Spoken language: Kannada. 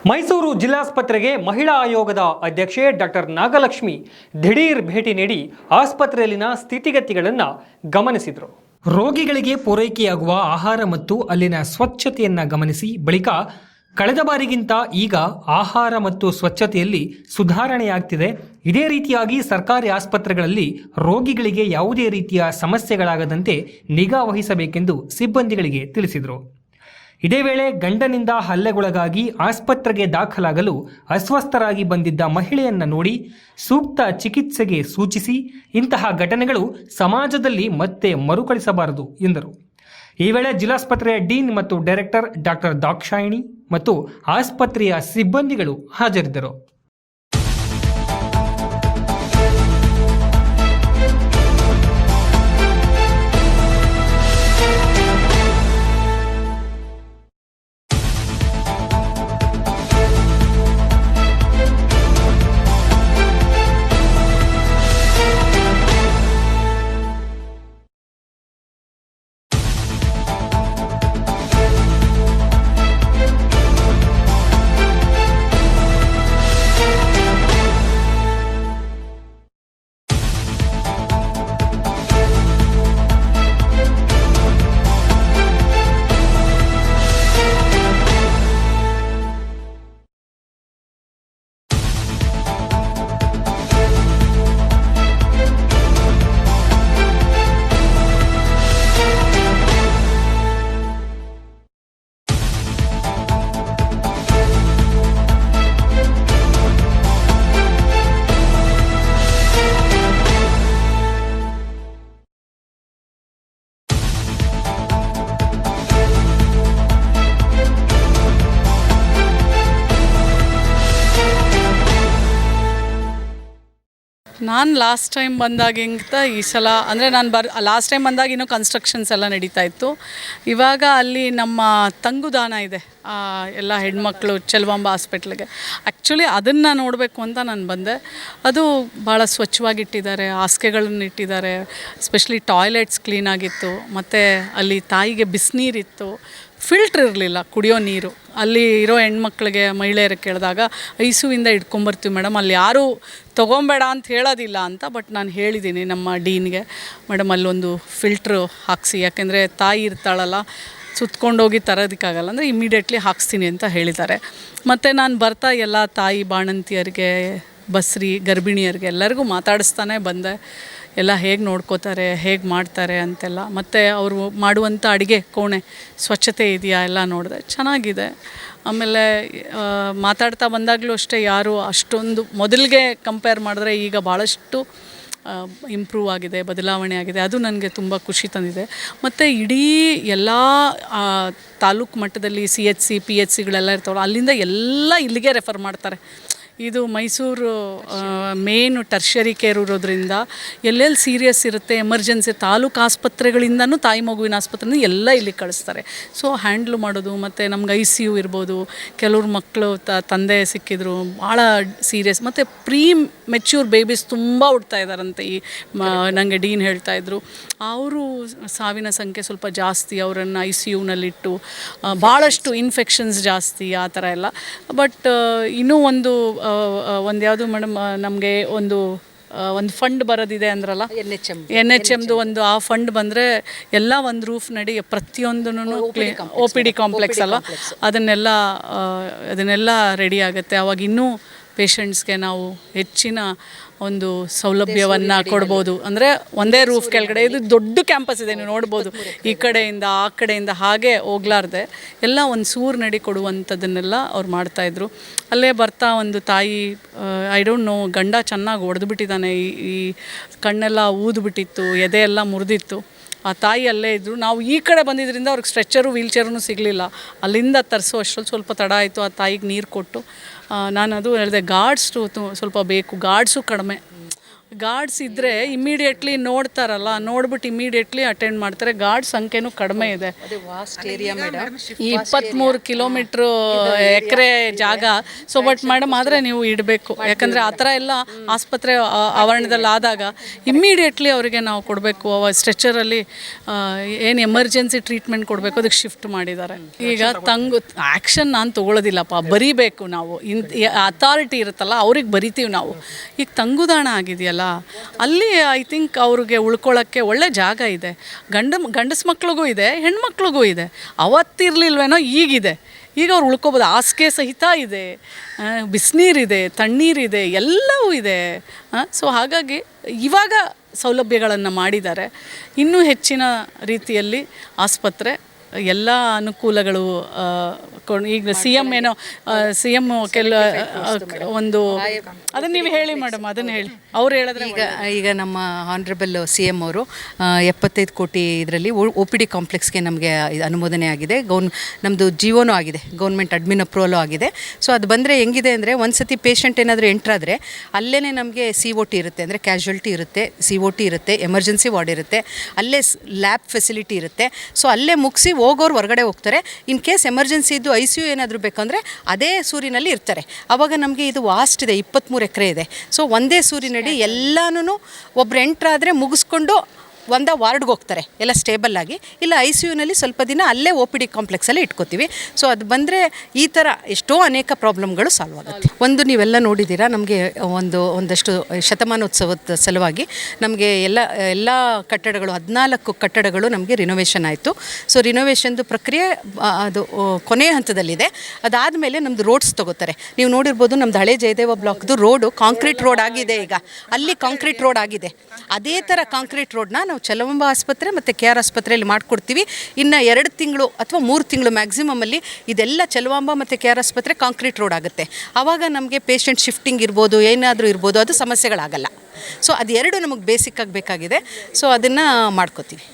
ಮೈಸೂರು ಜಿಲ್ಲಾಸ್ಪತ್ರೆಗೆ ಮಹಿಳಾ ಆಯೋಗದ ಅಧ್ಯಕ್ಷೆ ಡಾಕ್ಟರ್ ನಾಗಲಕ್ಷ್ಮಿ ದಿಢೀರ್ ಭೇಟಿ ನೀಡಿ ಆಸ್ಪತ್ರೆಯಲ್ಲಿನ ಸ್ಥಿತಿಗತಿಗಳನ್ನು ಗಮನಿಸಿದರು. ರೋಗಿಗಳಿಗೆ ಪೂರೈಕೆಯಾಗುವ ಆಹಾರ ಮತ್ತು ಅಲ್ಲಿನ ಸ್ವಚ್ಛತೆಯನ್ನು ಗಮನಿಸಿ ಬಳಿಕ ಕಳೆದ ಬಾರಿಗಿಂತ ಈಗ ಆಹಾರ ಮತ್ತು ಸ್ವಚ್ಛತೆಯಲ್ಲಿ ಸುಧಾರಣೆಯಾಗ್ತಿದೆ. ಇದೇ ರೀತಿಯಾಗಿ ಸರ್ಕಾರಿ ಆಸ್ಪತ್ರೆಗಳಲ್ಲಿ ರೋಗಿಗಳಿಗೆ ಯಾವುದೇ ರೀತಿಯ ಸಮಸ್ಯೆಗಳಾಗದಂತೆ ನಿಗಾ ವಹಿಸಬೇಕೆಂದು ಸಿಬ್ಬಂದಿಗಳಿಗೆ ತಿಳಿಸಿದರು. ಇದೇ ವೇಳೆ ಗಂಡನಿಂದ ಹಲ್ಲೆಗೊಳಗಾಗಿ ಆಸ್ಪತ್ರೆಗೆ ದಾಖಲಾಗಲು ಅಸ್ವಸ್ಥರಾಗಿ ಬಂದಿದ್ದ ಮಹಿಳೆಯನ್ನ ನೋಡಿ ಸೂಕ್ತ ಚಿಕಿತ್ಸೆಗೆ ಸೂಚಿಸಿ ಇಂತಹ ಘಟನೆಗಳು ಸಮಾಜದಲ್ಲಿ ಮತ್ತೆ ಮರುಕಳಿಸಬಾರದು ಎಂದರು. ಈ ವೇಳೆ ಜಿಲ್ಲಾಸ್ಪತ್ರೆಯ ಡೀನ್ ಮತ್ತು ಡೈರೆಕ್ಟರ್ ಡಾಕ್ಟರ್ ದಾಕ್ಷಾಯಿಣಿ ಮತ್ತು ಆಸ್ಪತ್ರೆಯ ಸಿಬ್ಬಂದಿಗಳು ಹಾಜರಿದ್ದರು. ನಾನು ಲಾಸ್ಟ್ ಟೈಮ್ ಬಂದಾಗಿಂತ ಈ ಸಲ ಅಂದರೆ ನಾನು ಲಾಸ್ಟ್ ಟೈಮ್ ಬಂದಾಗ ಇನ್ನೂ ಕನ್ಸ್ಟ್ರಕ್ಷನ್ಸ್ ಎಲ್ಲ ನಡೀತಾ ಇತ್ತು. ಇವಾಗ ಅಲ್ಲಿ ನಮ್ಮ ತಂಗುದಾಣ ಇದೆ ಎಲ್ಲ ಹೆಣ್ಮಕ್ಳು ಚೆಲುವಾಂಬ ಹಾಸ್ಪಿಟ್ಲಿಗೆ. ಆ್ಯಕ್ಚುಲಿ ಅದನ್ನು ನೋಡಬೇಕು ಅಂತ ನಾನು ಬಂದೆ. ಅದು ಭಾಳ ಸ್ವಚ್ಛವಾಗಿಟ್ಟಿದ್ದಾರೆ, ಹಾಸಿಗೆಗಳನ್ನು ಇಟ್ಟಿದ್ದಾರೆ, ಎಸ್ಪೆಷಲಿ ಟಾಯ್ಲೆಟ್ಸ್ ಕ್ಲೀನಾಗಿತ್ತು. ಮತ್ತು ಅಲ್ಲಿ ತಾಯಿಗೆ ಬಿಸಿನೀರಿತ್ತು, ಫಿಲ್ಟ್ರ್ ಇರಲಿಲ್ಲ ಕುಡಿಯೋ ನೀರು. ಅಲ್ಲಿ ಇರೋ ಹೆಣ್ಮಕ್ಳಿಗೆ ಮಹಿಳೆಯರಿಗೆ ಕೇಳಿದಾಗ ಐಸುವಿಂದ ಇಟ್ಕೊಂಬರ್ತೀವಿ ಮೇಡಮ್, ಅಲ್ಲಿ ಯಾರೂ ತೊಗೊಬೇಡ ಅಂತ ಹೇಳೋದಿಲ್ಲ ಅಂತ. ಬಟ್ ನಾನು ಹೇಳಿದ್ದೀನಿ ನಮ್ಮ ಡೀನ್ಗೆ, ಮೇಡಮ್ ಅಲ್ಲೊಂದು ಫಿಲ್ಟ್ರು ಹಾಕಿಸಿ, ಯಾಕೆಂದರೆ ತಾಯಿ ಇರ್ತಾಳಲ್ಲ, ಸುತ್ಕೊಂಡೋಗಿ ತರೋದಕ್ಕಾಗಲ್ಲ ಅಂದರೆ ಇಮ್ಮಿಡಿಯೇಟ್ಲಿ ಹಾಕ್ಸ್ತೀನಿ ಅಂತ ಹೇಳಿದ್ದಾರೆ. ಮತ್ತು ನಾನು ಬರ್ತಾ ಎಲ್ಲ ತಾಯಿ ಬಾಣಂತಿಯರಿಗೆ, ಬಸ್ರಿ ಗರ್ಭಿಣಿಯರಿಗೆ ಎಲ್ಲರಿಗೂ ಮಾತಾಡಿಸ್ತಾನೆ ಬಂದೆ. ಎಲ್ಲ ಹೇಗೆ ನೋಡ್ಕೋತಾರೆ, ಹೇಗೆ ಮಾಡ್ತಾರೆ ಅಂತೆಲ್ಲ. ಮತ್ತು ಅವರು ಮಾಡುವಂಥ ಅಡುಗೆ ಕೋಣೆ ಸ್ವಚ್ಛತೆ ಇದೆಯಾ ಎಲ್ಲ ನೋಡಿದೆ, ಚೆನ್ನಾಗಿದೆ. ಆಮೇಲೆ ಮಾತಾಡ್ತಾ ಬಂದಾಗಲೂ ಅಷ್ಟೇ, ಯಾರು ಅಷ್ಟೊಂದು ಮೊದಲಿಗೆ ಕಂಪೇರ್ ಮಾಡಿದ್ರೆ ಈಗ ಭಾಳಷ್ಟು ಇಂಪ್ರೂವ್ ಆಗಿದೆ, ಬದಲಾವಣೆ ಆಗಿದೆ. ಅದು ನನಗೆ ತುಂಬ ಖುಷಿ ತಂದಿದೆ. ಮತ್ತು ಇಡೀ ಎಲ್ಲ ತಾಲೂಕು ಮಟ್ಟದಲ್ಲಿ CHC PHCಗಳೆಲ್ಲ ಇರ್ತಾವಲ್ಲ, ಅಲ್ಲಿಂದ ಎಲ್ಲ ಇಲ್ಲಿಗೆ ರೆಫರ್ ಮಾಡ್ತಾರೆ. ಇದು ಮೈಸೂರು ಮೇನು ಟರ್ಷರಿ ಕೇರ್ ಇರೋದ್ರಿಂದ ಎಲ್ಲೆಲ್ಲಿ ಸೀರಿಯಸ್ ಇರುತ್ತೆ, ಎಮರ್ಜೆನ್ಸಿ ತಾಲೂಕು ಆಸ್ಪತ್ರೆಗಳಿಂದನೂ ತಾಯಿ ಮಗುವಿನ ಆಸ್ಪತ್ರೆಯಿಂದ ಎಲ್ಲ ಇಲ್ಲಿ ಕಳಿಸ್ತಾರೆ. ಸೊ ಹ್ಯಾಂಡ್ಲ್ ಮಾಡೋದು. ಮತ್ತು ನಮ್ಗೆ ICU ಇರ್ಬೋದು, ಕೆಲವ್ರ ಮಕ್ಕಳು ತಂದೆ ಸಿಕ್ಕಿದ್ರು ಭಾಳ ಸೀರಿಯಸ್. ಮತ್ತು ಪ್ರೀ ಮೆಚ್ಯೂರ್ ಬೇಬೀಸ್ ತುಂಬ ಹುಡ್ತಾ ಇದ್ದಾರಂತೆ. ನನಗೆ ಡೀನ್ ಹೇಳ್ತಾಯಿದ್ರು, ಅವರು ಸಾವಿನ ಸಂಖ್ಯೆ ಸ್ವಲ್ಪ ಜಾಸ್ತಿ, ಅವರನ್ನು ICUನಲ್ಲಿಟ್ಟು ಭಾಳಷ್ಟು ಇನ್ಫೆಕ್ಷನ್ಸ್ ಜಾಸ್ತಿ ಆ ಥರ ಎಲ್ಲ. ಬಟ್ ಇನ್ನೂ ಒಂದು ಯಾವುದು ಮೇಡಮ್, ನಮಗೆ ಒಂದು ಫಂಡ್ ಬರೋದಿದೆ ಅಂದ್ರಲ್ಲ, NHMದು ಒಂದು ಆ ಫಂಡ್ ಬಂದರೆ ಎಲ್ಲ ಒಂದು ರೂಫ್ ನಡಿ ಪ್ರತಿಯೊಂದೂ OPD ಕಾಂಪ್ಲೆಕ್ಸ್ ಅಲ್ಲ, ಅದನ್ನೆಲ್ಲ ರೆಡಿ ಆಗುತ್ತೆ. ಅವಾಗ ಇನ್ನೂ ಪೇಷಂಟ್ಸ್ಗೆ ನಾವು ಹೆಚ್ಚಿನ ಒಂದು ಸೌಲಭ್ಯವನ್ನು ಕೊಡ್ಬೋದು. ಅಂದರೆ ಒಂದೇ ರೂಫ್ ಕೆಳಗಡೆ ಇದು ದೊಡ್ಡ ಕ್ಯಾಂಪಸ್ ಇದೆ, ನೀವು ನೋಡ್ಬೋದು. ಈ ಕಡೆಯಿಂದ ಆ ಕಡೆಯಿಂದ ಹಾಗೆ ಹೋಗ್ಲಾರ್ದೆ ಎಲ್ಲ ಒಂದು ಸೂರು ನಡಿ ಕೊಡುವಂಥದ್ದನ್ನೆಲ್ಲ ಅವ್ರು ಮಾಡ್ತಾಯಿದ್ರು. ಅಲ್ಲೇ ಬರ್ತಾ ಒಂದು ತಾಯಿ, ಐ ಡೋಂಟ್ ನೋ, ಗಂಡ ಚೆನ್ನಾಗಿ ಹೊಡೆದುಬಿಟ್ಟಿದ್ದಾನೆ, ಈ ಕಣ್ಣೆಲ್ಲ ಊದ್ಬಿಟ್ಟಿತ್ತು, ಎದೆ ಎಲ್ಲ ಮುರಿದಿತ್ತು. ಆ ತಾಯಿ ಅಲ್ಲೇ ಇದ್ದರು. ನಾವು ಈ ಕಡೆ ಬಂದಿದ್ದರಿಂದ ಅವ್ರಿಗೆ ಸ್ಟ್ರೆಚ್ಚರು ವೀಲ್ಚೇರೂ ಸಿಗಲಿಲ್ಲ. ಅಲ್ಲಿಂದ ತರಿಸೋ ಅಷ್ಟರಲ್ಲಿ ಸ್ವಲ್ಪ ತಡ ಆಯಿತು. ಆ ತಾಯಿಗೆ ನೀರು ಕೊಟ್ಟು ನಾನು ಅದು ಹೇಳಿದೆ, ಗಾರ್ಡ್ಸು ಸ್ವಲ್ಪ ಬೇಕು, ಗಾರ್ಡ್ಸು ಕಡಿಮೆ. ಗಾರ್ಡ್ಸ್ ಇದ್ದರೆ ಇಮ್ಮಿಡಿಯೇಟ್ಲಿ ನೋಡ್ತಾರಲ್ಲ, ನೋಡ್ಬಿಟ್ಟು ಇಮ್ಮಿಡಿಯೇಟ್ಲಿ ಅಟೆಂಡ್ ಮಾಡ್ತಾರೆ. ಗಾರ್ಡ್ ಸಂಖ್ಯೆನೂ ಕಡಿಮೆ ಇದೆ. ಈ 23 ಕಿಲೋಮೀಟ್ರು ಎಕರೆ ಜಾಗ. ಸೊ ಬಟ್ ಮೇಡಮ್ ಆದರೆ ನೀವು ಇಡಬೇಕು, ಯಾಕಂದರೆ ಆ ಥರ ಎಲ್ಲ ಆಸ್ಪತ್ರೆ ಆವರಣದಲ್ಲಿ ಆದಾಗ ಇಮ್ಮಿಡಿಯೇಟ್ಲಿ ಅವರಿಗೆ ನಾವು ಕೊಡಬೇಕು. ಸ್ಟ್ರೆಚರಲ್ಲಿ ಏನು ಎಮರ್ಜೆನ್ಸಿ ಟ್ರೀಟ್ಮೆಂಟ್ ಕೊಡಬೇಕು, ಅದಕ್ಕೆ ಶಿಫ್ಟ್ ಮಾಡಿದ್ದಾರೆ. ಈಗ ಆ್ಯಕ್ಷನ್ ನಾನು ತೊಗೊಳೋದಿಲ್ಲಪ್ಪ, ಬರೀಬೇಕು ನಾವು. ಅಥಾರಿಟಿ ಇರುತ್ತಲ್ಲ ಅವ್ರಿಗೆ ಬರಿತೀವಿ ನಾವು. ಈಗ ತಂಗುದಾಣ ಆಗಿದೆಯಲ್ಲ, ಅಲ್ಲಿ ಐ ಥಿಂಕ್ ಅವ್ರಿಗೆ ಉಳ್ಕೊಳ್ಳೋಕ್ಕೆ ಒಳ್ಳೆ ಜಾಗ ಇದೆ. ಗಂಡಸು ಮಕ್ಳಿಗೂ ಇದೆ, ಹೆಣ್ಮಕ್ಳಿಗೂ ಇದೆ. ಅವತ್ತಿರಲಿಲ್ವೇನೋ, ಈಗಿದೆ. ಈಗ ಅವ್ರು ಉಳ್ಕೊಬೋದು. ಹಾಸಿಗೆ ಸಹಿತ ಇದೆ, ಬಿಸಿನೀರಿದೆ, ತಣ್ಣೀರಿದೆ, ಎಲ್ಲವೂ ಇದೆ. ಸೊ ಹಾಗಾಗಿ ಇವಾಗ ಸೌಲಭ್ಯಗಳನ್ನು ಮಾಡಿದ್ದಾರೆ. ಇನ್ನೂ ಹೆಚ್ಚಿನ ರೀತಿಯಲ್ಲಿ ಆಸ್ಪತ್ರೆ ಎಲ್ಲ ಅನುಕೂಲಗಳು ಈಗ CM ಏನೋ CM ಒಂದು ಅದನ್ನು ನೀವು ಹೇಳಿ ಮೇಡಮ್, ಅದನ್ನು ಹೇಳಿ. ಅವ್ರು ಹೇಳಿದ್ರೆ ಈಗ ನಮ್ಮ ಆನರಬಲ್ CM ಅವರು 75 ಕೋಟಿ ಇದರಲ್ಲಿ OPD ಕಾಂಪ್ಲೆಕ್ಸ್ಗೆ ನಮಗೆ ಅನುಮೋದನೆ ಆಗಿದೆ. ನಮ್ಮದು ಜಿಯೋನೂ ಆಗಿದೆ, ಗೌರ್ಮೆಂಟ್ ಅಡ್ಮಿನ್ ಅಪ್ರೂವಲು ಆಗಿದೆ. ಸೊ ಅದು ಬಂದರೆ ಹೆಂಗಿದೆ ಅಂದರೆ, ಒಂದು ಸತಿ ಪೇಷಂಟ್ ಏನಾದರೂ ಎಂಟ್ರಾದರೆ ಅಲ್ಲೇ ನಮಗೆ COT ಇರುತ್ತೆ, ಅಂದರೆ ಕ್ಯಾಶುಯಾಲಿಟಿ ಇರುತ್ತೆ, COT ಇರುತ್ತೆ, ಎಮರ್ಜೆನ್ಸಿ ವಾರ್ಡ್ ಇರುತ್ತೆ, ಅಲ್ಲೇ ಲ್ಯಾಬ್ ಫೆಸಿಲಿಟಿ ಇರುತ್ತೆ. ಸೊ ಅಲ್ಲೇ ಮುಗಿಸಿ ಹೋಗೋರು ಹೊರಗಡೆ ಹೋಗ್ತಾರೆ. ಇನ್ ಕೇಸ್ ಎಮರ್ಜೆನ್ಸಿ ಇದ್ದು ICU ಏನಾದರೂ ಬೇಕಂದರೆ ಅದೇ ಸೂರಿನಲ್ಲಿ ಇರ್ತಾರೆ. ಆವಾಗ ನಮಗೆ ಇದು ವಾಸ್ಟ್ ಇದೆ, 23 ಎಕರೆ ಇದೆ. ಸೊ ಒಂದೇ ಸೂರಿನಡಿ ಎಲ್ಲನೂ ಒಬ್ರು ಎಂಟ್ರಾದರೆ ಮುಗಿಸ್ಕೊಂಡು ಒಂದ ವಾರ್ಡ್ಗೆ ಹೋಗ್ತಾರೆ, ಎಲ್ಲ ಸ್ಟೇಬಲ್ ಆಗಿ. ಇಲ್ಲ ICUನಲ್ಲಿ ಸ್ವಲ್ಪ ದಿನ ಅಲ್ಲೇ OPD ಕಾಂಪ್ಲೆಕ್ಸಲ್ಲಿ ಇಟ್ಕೋತೀವಿ. ಸೊ ಅದು ಬಂದರೆ ಈ ಥರ ಎಷ್ಟೋ ಅನೇಕ ಪ್ರಾಬ್ಲಮ್ಗಳು ಸಾಲ್ವ್ ಆಗುತ್ತೆ. ಒಂದು ನೀವೆಲ್ಲ ನೋಡಿದ್ದೀರಾ, ನಮಗೆ ಒಂದಷ್ಟು ಶತಮಾನೋತ್ಸವದ ಸಲುವಾಗಿ ನಮಗೆ ಎಲ್ಲ ಕಟ್ಟಡಗಳು 14 ಕಟ್ಟಡಗಳು ನಮಗೆ ರಿನೋವೇಷನ್ ಆಯಿತು. ಸೊ ರಿನೋವೇಷನ್ದು ಪ್ರಕ್ರಿಯೆ ಅದು ಕೊನೆಯ ಹಂತದಲ್ಲಿದೆ. ಅದಾದಮೇಲೆ ನಮ್ಮದು ರೋಡ್ಸ್ ತೊಗೋತಾರೆ. ನೀವು ನೋಡಿರ್ಬೋದು, ನಮ್ಮದು ಹಳೆ ಜಯದೇವ ಬ್ಲಾಕ್ದು ರೋಡು ಕಾಂಕ್ರೀಟ್ ರೋಡ್ ಆಗಿದೆ. ಈಗ ಅಲ್ಲಿ ಕಾಂಕ್ರೀಟ್ ರೋಡ್ ಆಗಿದೆ. ಅದೇ ಥರ ಕಾಂಕ್ರೀಟ್ ರೋಡ್ನ ನಾವು ಚಲವಂಬ ಆಸ್ಪತ್ರೆ ಮತ್ತು KR ಆಸ್ಪತ್ರೆಯಲ್ಲಿ ಮಾಡಿಕೊಡ್ತೀವಿ. ಇನ್ನು 2 ತಿಂಗಳು ಅಥವಾ 3 ತಿಂಗಳು ಮ್ಯಾಕ್ಸಿಮಮಲ್ಲಿ ಇದೆಲ್ಲ ಚಲವಾಂಬ ಮತ್ತು KR ಆಸ್ಪತ್ರೆ ಕಾಂಕ್ರೀಟ್ ರೋಡ್ ಆಗುತ್ತೆ. ಆವಾಗ ನಮಗೆ ಪೇಷಂಟ್ ಶಿಫ್ಟಿಂಗ್ ಇರ್ಬೋದು, ಏನಾದರೂ ಇರ್ಬೋದು, ಅದು ಸಮಸ್ಯೆಗಳಾಗಲ್ಲ. ಸೊ ಅದು 2 ನಮಗೆ ಬೇಸಿಕ್ಕಾಗಿ ಬೇಕಾಗಿದೆ. ಸೊ ಅದನ್ನು ಮಾಡ್ಕೋತೀವಿ.